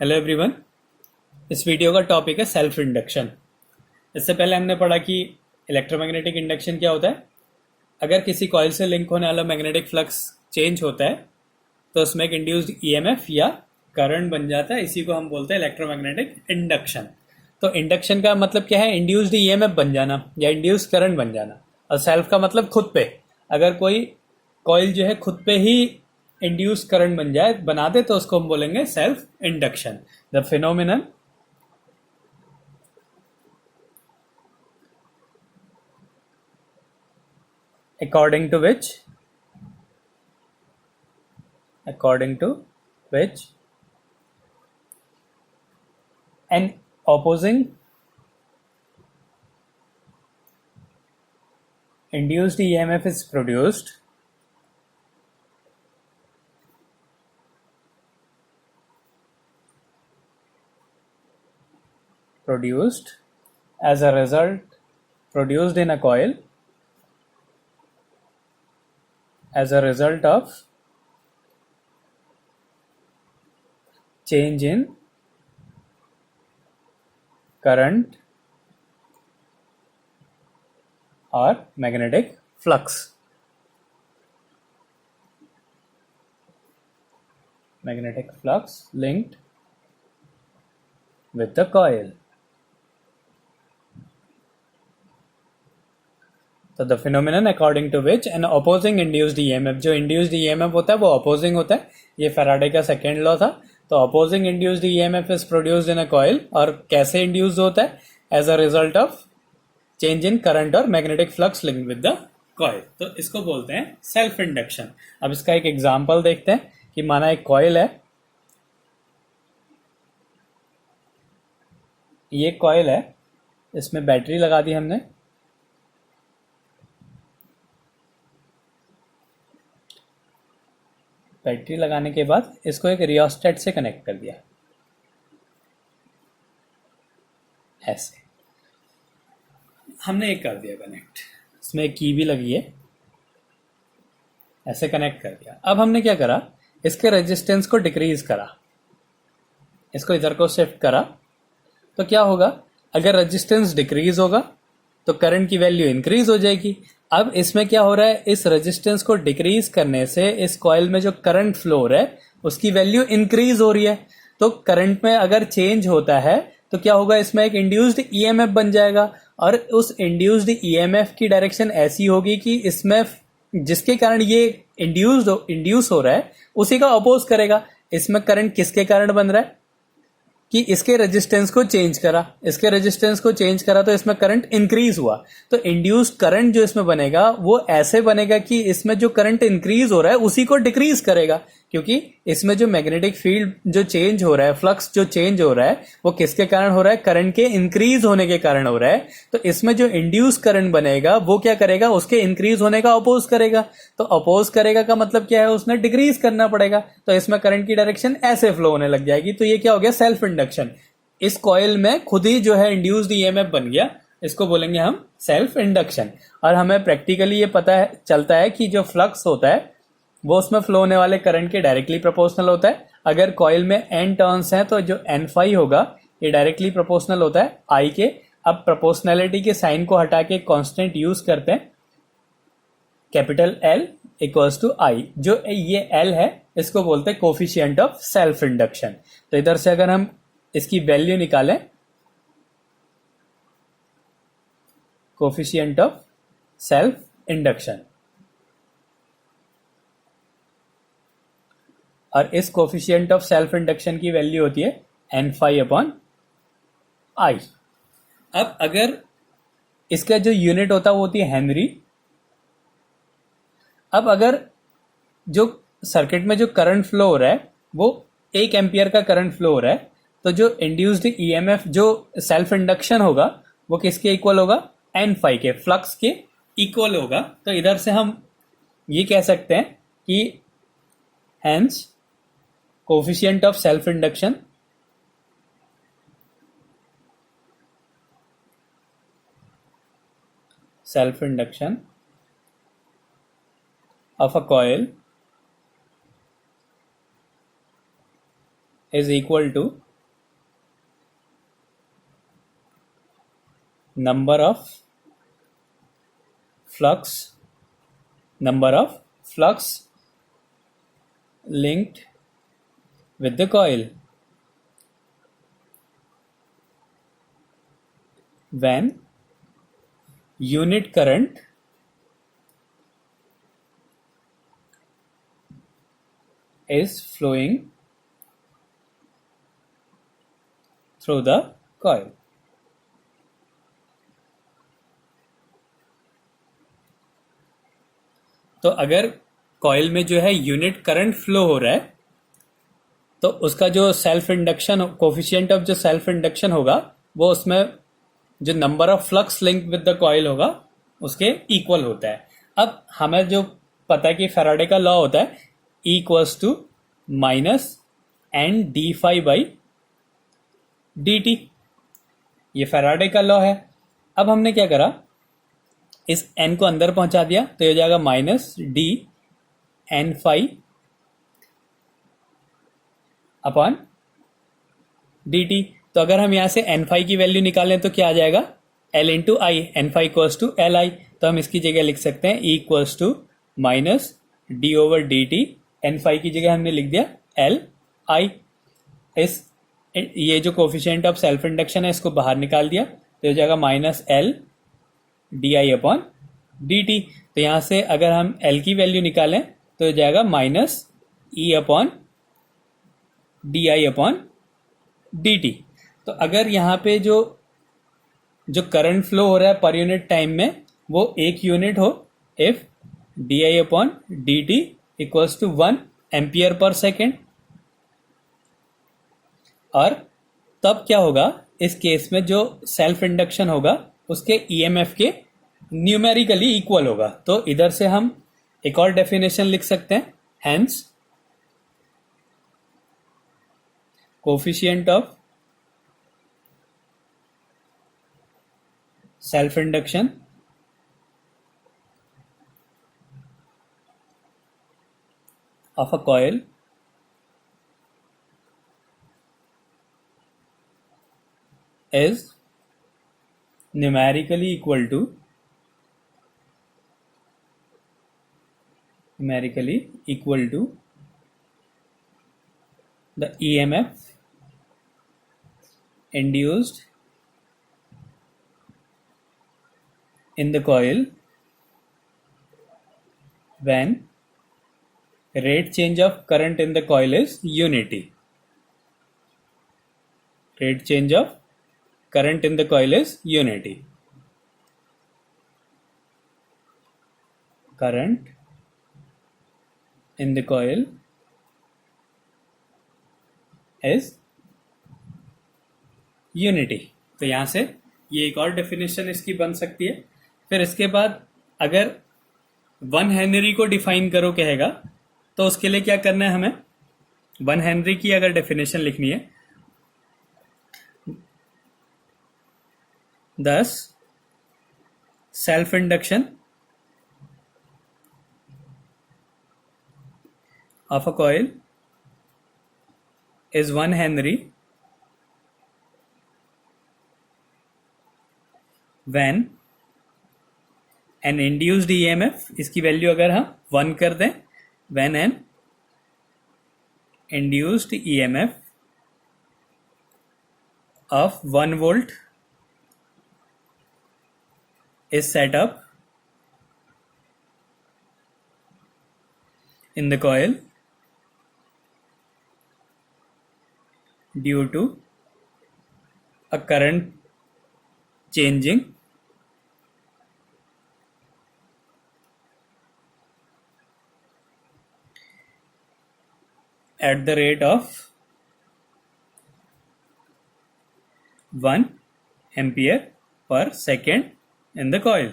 Hello everyone. इस video का topic है सेल्फ इंडक्शन। इससे पहले हमने पढ़ा कि इलेक्ट्रोमैग्नेटिक इंडक्शन क्या होता है। अगर किसी कॉइल से लिंक होने वाला मैग्नेटिक फ्लक्स चेंज होता है तो उसमें एक इंड्यूस्ड ईएमएफ या करंट बन जाता है। इसी को हम बोलते हैं इलेक्ट्रोमैग्नेटिक इंडक्शन। तो इंडक्शन का मतलब क्या है? इंड्यूस्ड ईएमएफ बन जाना या इंड्यूस्ड करंट बन जाना। और सेल्फ का मतलब खुद पे। अगर कोई कॉइल जो है खुद पे ही इंड्यूस करंट बना दे तो उसको हम बोलेंगे self induction. The phenomenon according to which according to which an opposing induced EMF is produced as a result produced in a coil as a result of change in current or magnetic flux linked with the coil. तो the phenomenon according to which an opposing induced EMF, जो induced EMF होता है वो opposing होता है। ये Faraday का second law था। तो opposing induced EMF is produced in a coil. और कैसे इंड्यूस होता है? As a result of change in current और magnetic flux linked with the coil. तो इसको बोलते हैं सेल्फ इंडक्शन। अब इसका एक एग्जांपल देखते हैं कि माना एक कॉइल है, ये कॉइल है, इसमें बैटरी लगा दी हमने। बैटरी लगाने के बाद इसको एक रियोस्टेट से कनेक्ट कर दिया, ऐसे हमने एक कर दिया कनेक्ट। इसमें एक की भी लगी है, ऐसे कनेक्ट कर दिया। अब हमने क्या करा, इसके रेजिस्टेंस को डिक्रीज करा, इसको इधर को शिफ्ट करा। तो क्या होगा? अगर रेजिस्टेंस डिक्रीज होगा तो करंट की वैल्यू इंक्रीज हो जाएगी। अब इसमें क्या हो रहा है, इस रेजिस्टेंस को डिक्रीज करने से इस कॉइल में जो करंट फ्लो हो रहा है उसकी वैल्यू इंक्रीज हो रही है। तो करंट में अगर चेंज होता है तो क्या होगा, इसमें एक इंड्यूस्ड ईएमएफ बन जाएगा। और उस इंड्यूस्ड ईएमएफ की डायरेक्शन ऐसी होगी कि इसमें जिसके कारण ये इंड्यूस हो रहा है उसी का अपोज करेगा। इसमें करंट किसके कारण बन रहा है कि इसके रेजिस्टेंस को चेंज करा, इसके रेजिस्टेंस को चेंज करा तो इसमें करंट इंक्रीज हुआ। तो इंड्यूस्ड करंट जो इसमें बनेगा वो ऐसे बनेगा कि इसमें जो करंट इंक्रीज हो रहा है उसी को डिक्रीज करेगा, क्योंकि इसमें जो मैग्नेटिक फील्ड जो चेंज हो रहा है, फ्लक्स जो चेंज हो रहा है वो किसके कारण हो रहा है? करंट के इंक्रीज होने के कारण हो रहा है। तो इसमें जो इंड्यूस करंट बनेगा वो क्या करेगा? उसके इंक्रीज होने का अपोज करेगा। तो अपोज करेगा का मतलब क्या है? उसने डिक्रीज करना पड़ेगा। तो इसमें करंट की डायरेक्शन ऐसे फ्लो होने लग जाएगी। तो ये क्या हो गया? Self induction. इस कॉइल में खुद ही जो है इंड्यूस्ड ईएमएफ बन गया, इसको बोलेंगे हम सेल्फ इंडक्शन। और हमें प्रैक्टिकली ये पता है चलता है कि जो फ्लक्स होता है वो उसमें फ्लो होने वाले करंट के डायरेक्टली प्रोपोर्शनल होता है। अगर कॉइल में n टर्न्स हैं तो जो n फाई होगा ये डायरेक्टली प्रोपोर्शनल होता है I के। अब प्रोपोर्शनैलिटी के साइन को हटा के कांस्टेंट यूज करते हैं, capital L equals to I। जो ये L है इसको बोलते हैं कोफिशिएंट ऑफ सेल्फ इंडक्शन। तो इधर से अगर हम इसकी वैल्यू निकालें, कोफिशिएंट ऑफ सेल्फ इंडक्शन, और इस कोफिशिएंट ऑफ सेल्फ इंडक्शन की वैल्यू होती है n फाई अपॉन I। अब अगर इसका जो यूनिट होता है वो होती है हेनरी। अब अगर जो सर्किट में जो करंट फ्लो हो रहा है वो 1 एम्पियर का करंट फ्लो हो रहा है, तो जो इंड्यूस्ड ईएमएफ जो सेल्फ इंडक्शन होगा वो किसके इक्वल होगा? n फाई के, फ्लक्स के इक्वल होगा। तो इधर से हम ये कह सकते हैं कि hence coefficient of self induction of a coil is equal to number of flux linked with the coil when unit current is flowing through the coil. तो अगर कॉइल में जो है यूनिट करंट फ्लो हो रहा है तो उसका जो सेल्फ इंडक्शन कोफिशिएंट ऑफ जो सेल्फ इंडक्शन होगा वो उसमें जो number of flux link with the coil होगा उसके इक्वल होता है. अब हमें जो पता है कि फैराडे का लॉ होता है E equals to minus N D phi by D T. ये फैराडे का लॉ है. अब हमने क्या करा, इस n को अंदर पहुंचा दिया तो ये हो जाएगा minus D N phi upon D T. तो अगर हम यहां से एन फाइव की वैल्यू निकालें तो क्या आ जाएगा, L into I. N phi equals to L I. तो हम इसकी जगह लिख सकते हैं E equals to minus D over D T. N phi की जगह हमने लिख दिया एल आई. ये जो कोफिशिएंट ऑफ सेल्फ इंडक्शन है इसको बाहर निकाल दिया तो हो जाएगा minus L D I upon D T. तो यहां से अगर हम एल की वैल्यू निकालें तो हो जाएगा minus E upon D I upon D T. तो अगर यहाँ पे जो करंट फ्लो हो रहा है पर यूनिट टाइम में वो एक यूनिट हो, if D I upon D T equals to 1 ampere per second, और तब क्या होगा इस केस में जो सेल्फ इंडक्शन होगा उसके ईएमएफ के न्यूमेरिकली इक्वल होगा. तो इधर से हम एक और डेफिनेशन लिख सकते हैं, hence coefficient of self induction of a coil is numerically equal to the EMF induced in the coil when rate change of current in the coil is unity. Rate change of current in the coil is unity. Current in the coil is unity. तो यहां से ये एक और definition इसकी बन सकती है. फिर इसके बाद अगर 1 हेनरी को डिफाइन करो कहेगा तो उसके लिए क्या करना है, हमें 1 हेनरी की अगर डेफिनेशन लिखनी है, thus self induction of a coil is 1 Henry when an induced EMF, इसकी वैल्यू अगर हम 1 कर दें, when an induced EMF of 1 volt is set up in the coil due to a current changing at the rate of 1 ampere per second in the coil.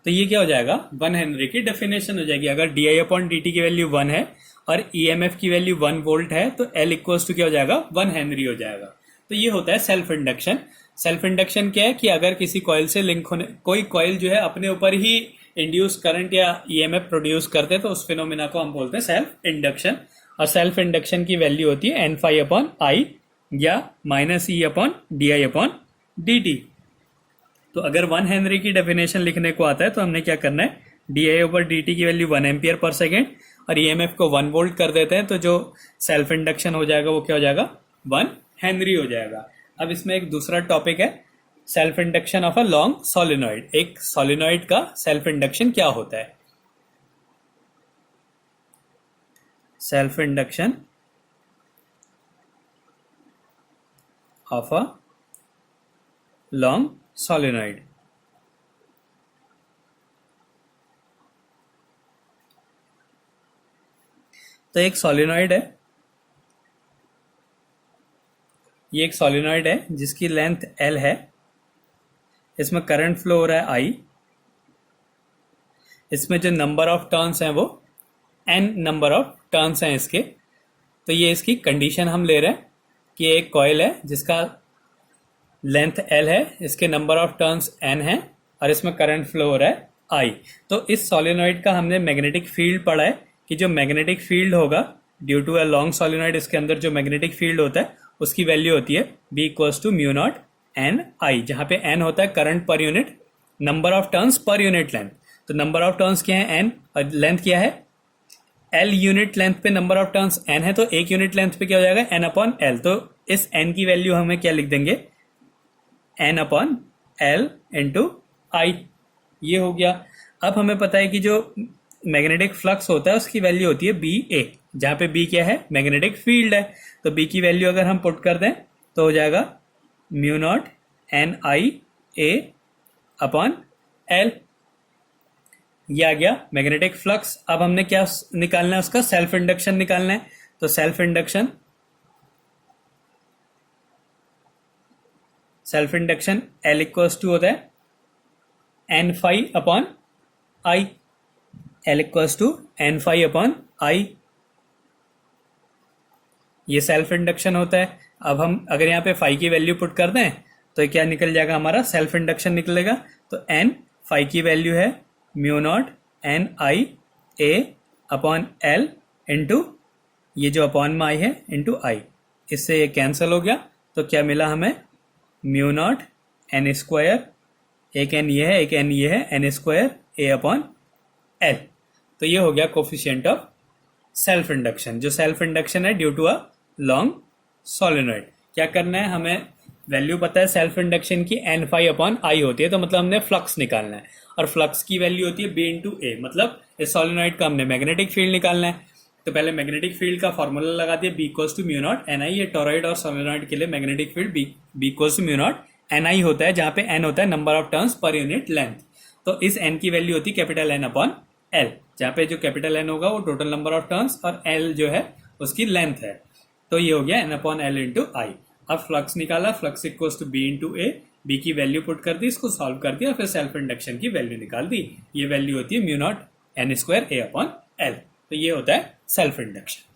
तो ये क्या हो जाएगा, 1 हेनरी की डेफिनेशन हो जाएगी. अगर D I upon D T की वैल्यू 1 है और ईएमएफ की वैल्यू 1 वोल्ट है तो एल इक्वल्स टू क्या हो जाएगा, 1 हेनरी हो जाएगा. तो ये होता है सेल्फ इंडक्शन. सेल्फ इंडक्शन क्या है कि अगर किसी कॉइल से लिंक होने, कोई कॉइल जो है अपने ऊपर ही इंड्यूस करंट या ईएमएफ प्रोड्यूस करते हैं तो उस फिनोमिना को हम बोलते हैं सेल्फ इंडक्शन. और सेल्फ इंडक्शन की वैल्यू होती है एन फाइव अपॉन आई या minus E upon D I upon D T. तो अगर 1 हेनरी की डेफिनेशन लिखने को आता है तो हमने क्या करना है, D I over D T की वैल्यू 1 एम्पियर पर सेकेंड और ईएमएफ को 1 वोल्ट कर देते हैं, तो जो सेल्फ इंडक्शन हो जाएगा वो क्या हो जाएगा, 1 हेनरी हो जाएगा। अब इसमें एक दूसरा टॉपिक है, self induction of a long solenoid. एक सोलिनॉइड का सेल्फ इंडक्शन क्या होता है। Self induction of a long solenoid. तो एक सोलिनॉइड है, ये एक सोलिनॉइड है जिसकी लेंथ L है, इसमें करंट फ्लो हो रहा है I, इसमें जो नंबर ऑफ टर्न्स हैं वो N नंबर ऑफ टर्न्स हैं इसके। तो ये इसकी कंडीशन हम ले रहे हैं कि एक कॉइल है जिसका लेंथ L है, इसके नंबर ऑफ टर्न्स N है और इसमें करंट फ्लो हो रहा है I। तो इस सोलिनॉइड का हमने मैग्नेटिक फील्ड पढ़ा है कि जो मैग्नेटिक फील्ड होगा due to a long solenoid, इसके अंदर जो मैग्नेटिक फील्ड होता है उसकी वैल्यू होती है B equals to mu not N I, जहां पे N होता है current per unit, number of turns per unit length. तो नंबर ऑफ टर्न्स क्या है N और लेंथ क्या है L। यूनिट लेंथ पे नंबर ऑफ टर्न्स N है, तो एक यूनिट लेंथ पे क्या हो जाएगा N अपॉन L। तो इस N की वैल्यू हमें क्या लिख देंगे, N अपॉन L इंटू आई, ये हो गया। अब हमें पता है कि जो मैग्नेटिक फ्लक्स होता है उसकी वैल्यू होती है बी ए, जहां पे बी क्या है, मैग्नेटिक फील्ड है। तो बी की वैल्यू अगर हम पुट कर दें तो हो जाएगा म्यू नॉट एन आई ए अपॉन एल, ये आ गया मैग्नेटिक फ्लक्स। अब हमने क्या निकालना है, उसका सेल्फ इंडक्शन निकालना है। तो self induction L equals to होता है N phi upon I, L equals to N phi upon I, ये सेल्फ इंडक्शन होता है। अब हम अगर यहाँ पे फाई की वैल्यू पुट कर दें तो क्या निकल जाएगा, हमारा सेल्फ इंडक्शन निकलेगा। तो एन फाई की वैल्यू है म्यू नॉट एन आई ए अपॉन एल इंटू ये जो अपॉन में आई है इंटू आई, इससे ये कैंसिल हो गया। तो क्या मिला हमें, म्यू नॉट एन स्क्वायर, एक एन ये है एक एन ये है, N square A upon L. तो ये हो गया कोफिशिएंट ऑफ सेल्फ इंडक्शन। जो सेल्फ इंडक्शन है due to a long solenoid. क्या करना है, हमें वैल्यू पता है सेल्फ इंडक्शन की एन फाई अपॉन आई होती है, तो मतलब हमने फ्लक्स निकालना है और फ्लक्स की वैल्यू होती है बी इंटू ए, मतलब इस सोलिनॉइड का हमने मैग्नेटिक फील्ड निकालना है। तो पहले मैग्नेटिक फील्ड का फॉर्मूला लगा दिया, B equals to mu not N I. ये टोरॉइड और सोलिनॉइड के लिए magnetic field B equals to mu not N I होता है, जहां पे एन होता है number of turns per unit length. तो इस एन की वैल्यू होती है कैपिटल एन अपॉन एल, जहां पे जो कैपिटल एन होगा वो टोटल नंबर ऑफ टर्न्स और एल जो है उसकी लेंथ है। तो ये हो गया N upon L into I. अब फ्लक्स निकाला, flux equals to B into A, B की वैल्यू पुट कर दी, इसको सॉल्व कर दिया, फिर सेल्फ इंडक्शन की वैल्यू निकाल दी। ये वैल्यू होती है mu naught N square A upon L. तो ये होता है सेल्फ इंडक्शन।